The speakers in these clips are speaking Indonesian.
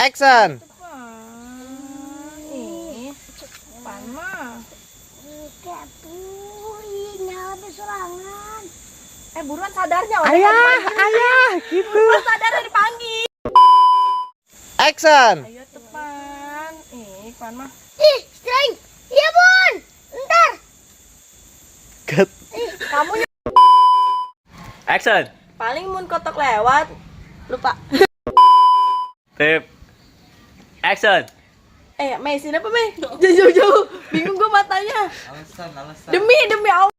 action. Pan mah. Serangan. Buruan sadarnya. Ayah, gitu. Buruan sadar dipanggil. Action. Ayo tepan. Pan mah. Ih, streng. Iya, Bun. Ntar. Cut. Kamu Action. paling mun kotok lewat. Lupa. Tip. Action. Messi apa, Mei? Jauh-jauh. Bingung gue matanya. Alasan. Demi Allah.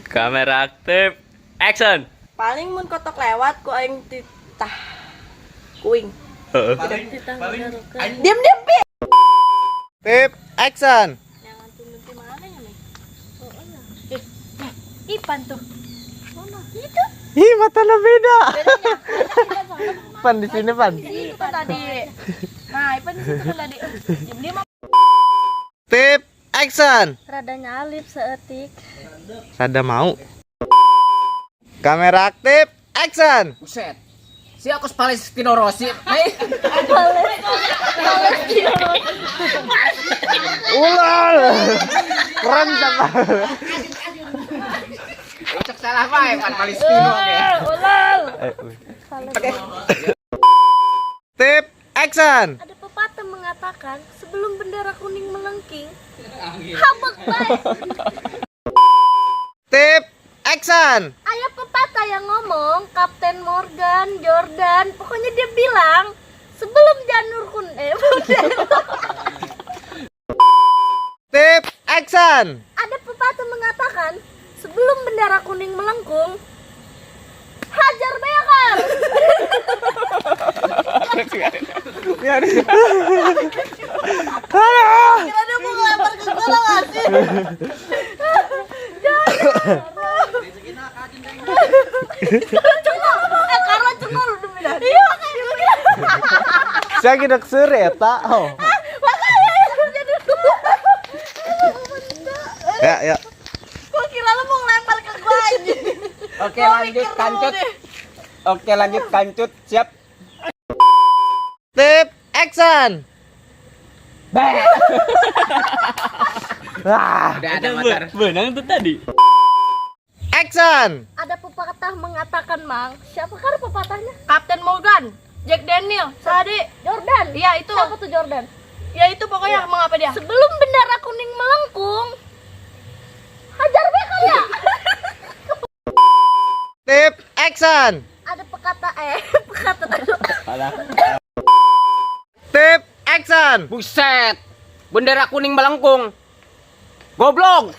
Kamera aktif. Action. Paling mun kotok lewat ku aing titah. Kuing. Paling Diam, Pi. Tip action. Jangan tuh mana ya, Mei? Ipan tuh. Mana? Itu. Ih, matanya beda. Pan di sini, Pan. Itu kan tadi. Nah, Ipan di situ kan tadi. Diam mah. Tip action. Rada nyalip seetik. Rada mau. Kamera aktif. Action. buset. Si aku Palestino Rossi. Ulal. Keren sama. Cek salah wae kan Palestino oke. Ulal. Tip action. Ada pepatah mengatakan sebelum bendera kuning melengking, habak baik. Tip action. Ada pepatah yang ngomong Kapten Morgan, Jordan, pokoknya dia bilang sebelum janur kuning. Tip action. Ada pepatah mengatakan sebelum bendera kuning melengkung, hajar bekar. Kira dia mau ngelempar ke gua enggak sih? Karena cengol demi dah. Iya, Saya gidak seur eta. Oh. Ya. gua kira lu mau ngelempar ke gua aja. Oke, lanjut kancut. Oke, lanjut kancut. Siap. Tip action. Bah. Wah, Udah ada motor. Benang tuh tadi. action. Ada pepatah mengatakan, Mang, siapa kan pepatahnya? Kapten Morgan, Jack Daniel, Sadi, Jordan. Iya, itu. Siapa tuh Jordan? Ya itu pokoknya mengapa dia? Sebelum bendera kuning melengkung, hajar bekar ya. Tip action. Ada pekata Tip action. Buset. Bendera kuning melengkung. Goblok.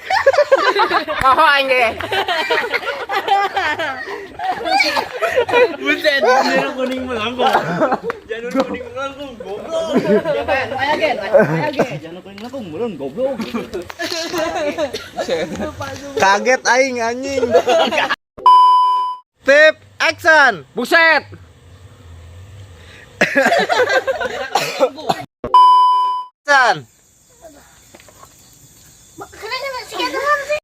Oh anjing. Buset, janur kuning melengkung. Janur kuning melengkung, goblok. Janur kuning melengkung, belum goblok. Kaget aing anjing. Tip action. Buset. Action. Kenapa masih kata sih?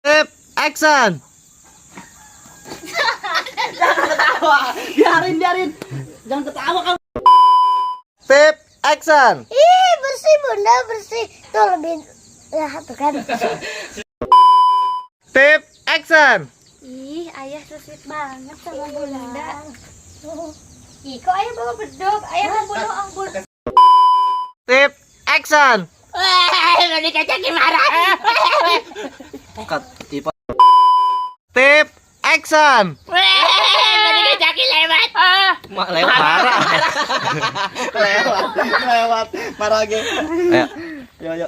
Tip action. Biarin. Jangan ketawa kamu. Tip action. Ih, bersih bunda, bersih. Tuh lebih, ya tuh kan. Tip action. Ih, ayah so sweet banget sama bunda. Ih, kok ayah bawa beduk? Ayah mau bunuh anggur. Tip action. Tip action. Mak lewat. Lewat. Marah ge. Yo.